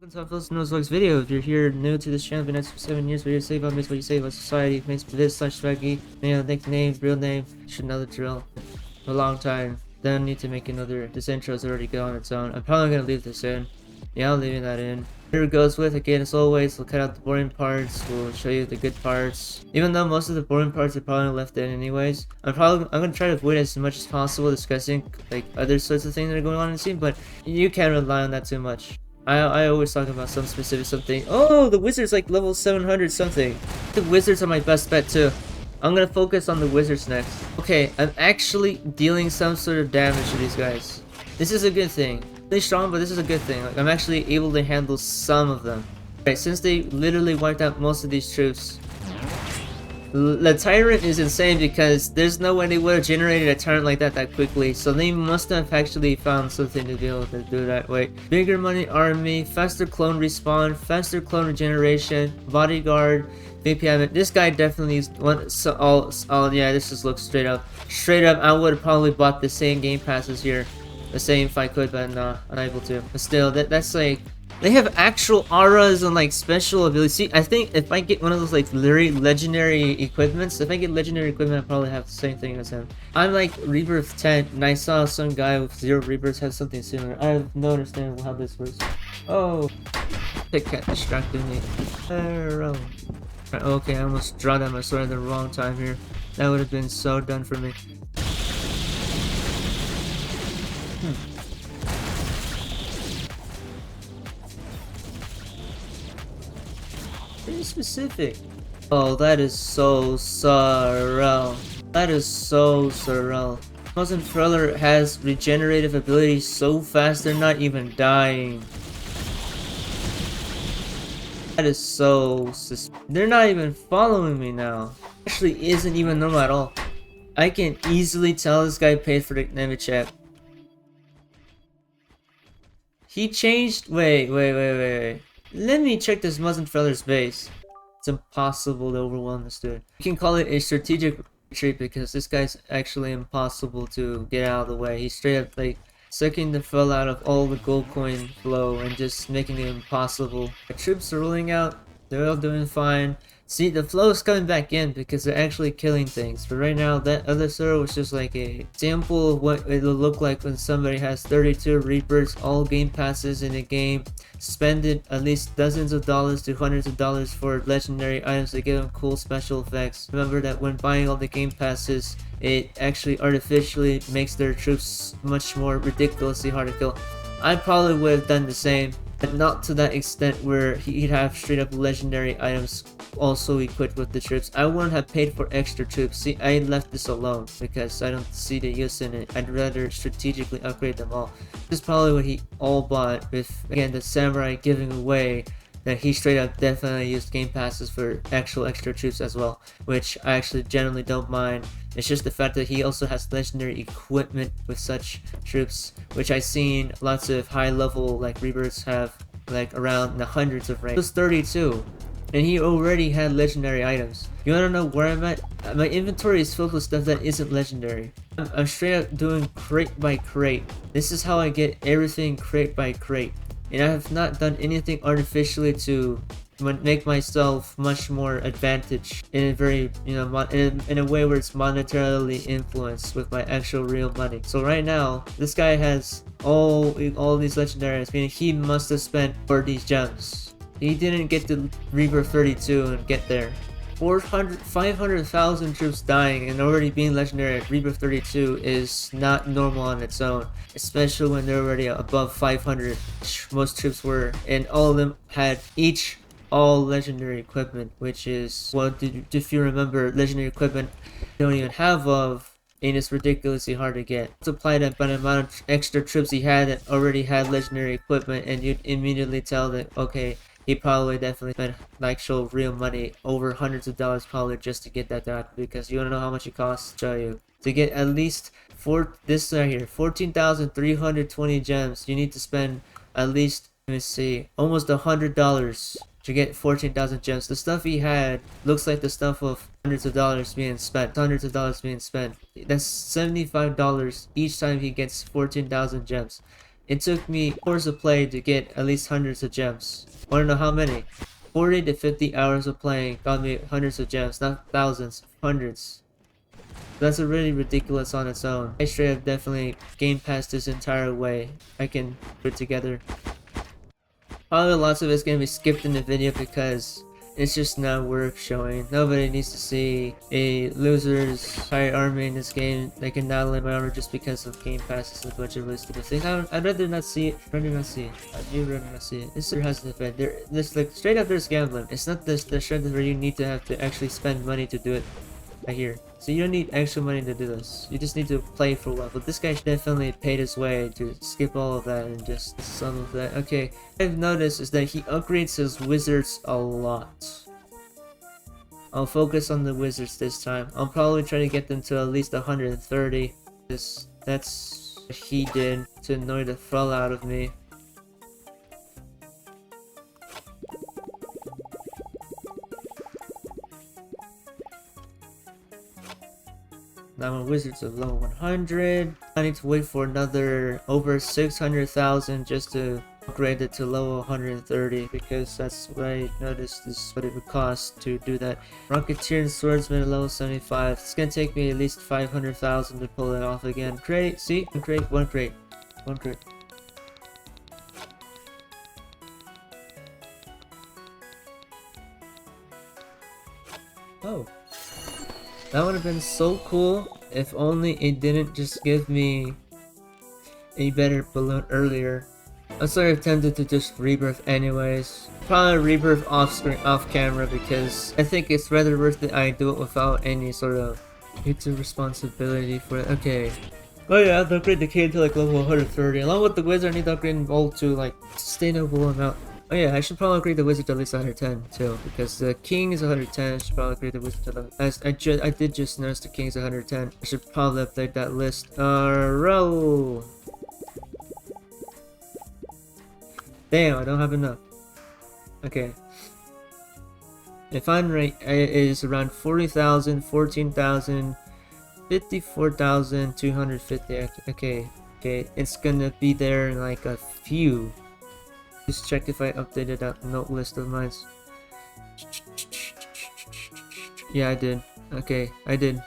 Welcome to my first Vlogs video. If you're here new to this channel, been at for 7 years, we're here to save up, makes what you save about society, makes this slash swaggy, nickname, real name, should know the drill. For a long time. Don't need to make another. This intro is already good on its own. I'm probably gonna leave this in. Yeah, I'm leaving that in. Here it goes with, again, as always, we'll cut out the boring parts, we'll show you the good parts. Even though most of the boring parts are probably left in anyways. I'm gonna try to avoid as much as possible discussing like other sorts of things that are going on in the scene, but you can't rely on that too much. I always talk about some specific something. Oh, the wizard's like level 700 something. The wizards are my best bet too. I'm gonna focus on the wizards next. Okay, I'm actually dealing some sort of damage to these guys. This is a good thing. They're strong, but this is a good thing. Like, I'm actually able to handle some of them. Okay, since they literally wiped out most of these troops. The tyrant is insane because there's no way they would have generated a tyrant like that quickly, so they must have actually found something to be able to do that way. Bigger money army, faster clone respawn, faster clone regeneration, bodyguard, VPM. This guy definitely is one. So yeah, this just looks straight up. Straight up, I would have probably bought the same game passes here, the same if I could, but unable to. But still, that's like. They have actual auras and like special abilities. See, I think if I get one of those like legendary equipments, if I get legendary equipment, I probably have the same thing as him. I'm like Rebirth 10, and I saw some guy with 0 rebirths have something similar. I have no understanding how this works. Oh, the cat distracted me. Okay, I almost drawn out my sword at the wrong time here. That would have been so done for me. Pretty specific. Oh, that is so surreal. That is so surreal. Cousin Thriller has regenerative abilities so fast they're not even dying. That is so they're not even following me now. Actually isn't even normal at all. I can easily tell this guy paid for the Mishap. He changed. Wait. Let me check this Muslim Feller's base. It's impossible to overwhelm this dude. You can call it a strategic retreat because this guy's actually impossible to get out of the way. He's straight up like sucking the fell out of all the gold coin flow and just making it impossible. The troops are rolling out. They're all doing fine. See, the flow is coming back in because they're actually killing things. But right now, that other server was just like a sample of what it'll look like when somebody has 32 Reapers, all game passes in a game, spending at least dozens of dollars to hundreds of dollars for legendary items to give them cool special effects. Remember that when buying all the game passes, it actually artificially makes their troops much more ridiculously hard to kill. I probably would have done the same, but not to that extent where he'd have straight up legendary items also equipped with the troops. I wouldn't have paid for extra troops. See, I left this alone because I don't see the use in it. I'd rather strategically upgrade them all. This is probably what he all bought, with again the samurai giving away that he straight up definitely used game passes for actual extra troops as well, which I actually generally don't mind. It's just the fact that he also has legendary equipment with such troops, which I've seen lots of high level like rebirths have like around the hundreds of rank. It was 32. And he already had legendary items. You wanna know where I'm at? My inventory is filled with stuff that isn't legendary. I'm straight up doing crate by crate. This is how I get everything crate by crate. And I have not done anything artificially to make myself much more advantage in a very, in a way where it's monetarily influenced with my actual real money. So right now, this guy has all these legendaries, meaning he must have spent for these gems. He didn't get to Rebirth 32 and get there. 500,000 troops dying and already being legendary at Rebirth 32 is not normal on its own, especially when they're already above 500. Most troops were, and all of them had all legendary equipment, which is what, if you remember, legendary equipment you don't even have of, and it's ridiculously hard to get. Multiply that by the amount of extra troops he had that already had legendary equipment, and you'd immediately tell that, okay, he probably definitely spent actual real money, over hundreds of dollars probably, just to get that done. Because you wanna know how much it costs? Show you. To get at least this right here, 14,320 gems, you need to spend at least, let me see, almost $100 to get 14,000 gems. The stuff he had looks like the stuff of hundreds of dollars being spent. That's $75 each time he gets 14,000 gems. It took me hours of play to get at least hundreds of gems. Wanna know how many? 40 to 50 hours of playing got me hundreds of gems, not thousands, hundreds. That's already ridiculous on its own. I straight up definitely game passed this entire way. I can put it together. Probably lots of it's gonna be skipped in the video because it's just not worth showing. Nobody needs to see a loser's entire army in this game. They can not limit armor just because of Game Pass and a bunch of really stupid things. I'd rather not see it. I'd rather not see it. I'd rather not see it. This has an effect. This like straight up there's gambling. It's not this the strength where you need to have to actually spend money to do it. I hear. So you don't need extra money to do this. You just need to play for a while. But this guy definitely paid his way to skip all of that and just some of that. Okay, what I've noticed is that he upgrades his wizards a lot. I'll focus on the wizards this time. I'll probably try to get them to at least 130. That's what he did to annoy the hell out of me. Now my wizards are level 100. I need to wait for another over 600,000 just to upgrade it to level 130 because that's what I noticed is what it would cost to do that. Rocketeer and Swordsman at level 75. It's gonna take me at least 500,000 to pull it off again. Crate, see? One crate, one crate, one crate. Oh. That would have been so cool if only it didn't just give me a better balloon earlier. I'm sort of tempted to just rebirth anyways. Probably rebirth off screen, off camera because I think it's rather worth it I do it without any sort of YouTube responsibility for it. Okay. Oh yeah, I have to upgrade the kid to like level 130. Along with the wizard, I need to upgrade both to like sustainable amount. Oh yeah, I should probably upgrade the wizard to at least 110 too, because the king is 110. I should probably upgrade the wizard to the. As I did just notice the king is 110. I should probably update that list. Roll. Damn, I don't have enough. Okay. If I'm right, it is around 40,000, 14,000, 54,250. Okay, it's gonna be there in like a few. Just check if I updated that note list of mine. Yeah, I did. Okay, I did.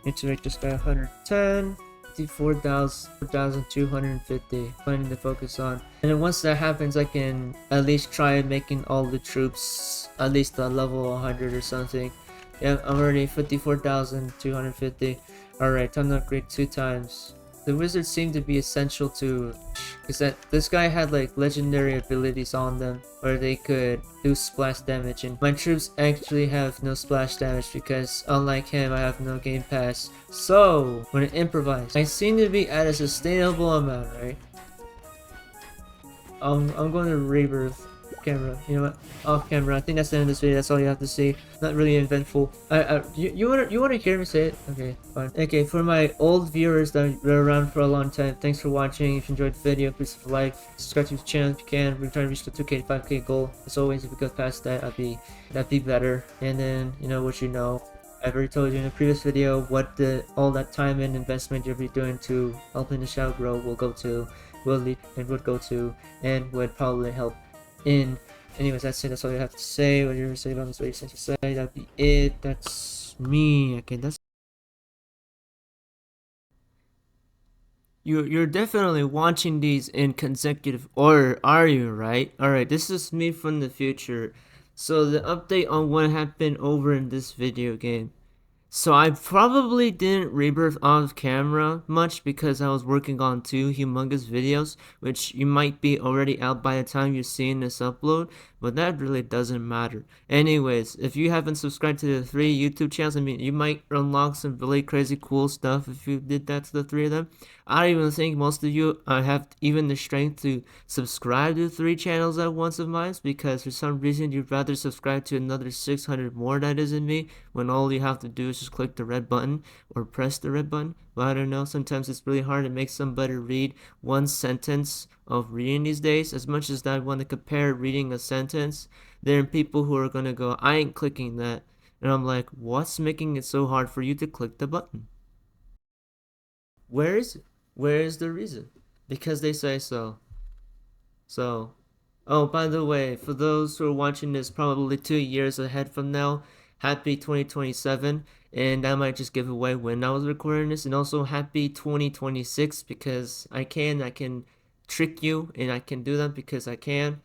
Need to make this guy 110. 54,250. Finding to focus on. And then once that happens, I can at least try making all the troops at least a level 100 or something. Yeah, I'm already 54,250. Alright, time to upgrade 2 times. The wizards seem to be essential to, is that this guy had like legendary abilities on them where they could do splash damage, and my troops actually have no splash damage because unlike him I have no game pass. So when I improvise, I seem to be at a sustainable amount, right? I'm going to rebirth camera. You know what? Off camera. I think that's the end of this video. That's all you have to see. Not really eventful. You wanna hear me say it? Okay, fine. Okay, for my old viewers that were around for a long time, thanks for watching. If you enjoyed the video, please like, subscribe to the channel if you can. We're trying to reach the 2K, 5K goal. As always, if we go past that, that'd be better. And then you know what you know. I've already told you in a previous video what all that time and investment you'll be doing to helping the channel grow will go to, would go to, and would probably help in. Anyways, that's it. That's all you have to say. What you're saying about this, what you to say. That'd be it. That's me. Okay, that's. You're definitely watching these in consecutive order, are you? Right? All right. This is me from the future. So the update on what happened over in this video game. So I probably didn't rebirth off camera much because I was working on 2 humongous videos, which you might be already out by the time you're seeing this upload, but that really doesn't matter. Anyways, if you haven't subscribed to the 3 YouTube channels, I mean, you might unlock some really crazy cool stuff if you did that to the 3 of them. I don't even think most of you have even the strength to subscribe to 3 channels at once of mine, because for some reason you'd rather subscribe to another 600 more that isn't me, when all you have to do is just click the red button or press the red button. Well, I don't know, sometimes it's really hard to make somebody read one sentence of reading these days. As much as I want to compare reading a sentence, there are people who are gonna go, I ain't clicking that. And I'm like, what's making it so hard for you to click the button? Where is it? Where is the reason? because they say so. So, oh, by the way, for those who are watching this probably 2 years ahead from now, happy 2027, and I might just give away when I was recording this, and also happy 2026 because I can trick you and I can do that because I can.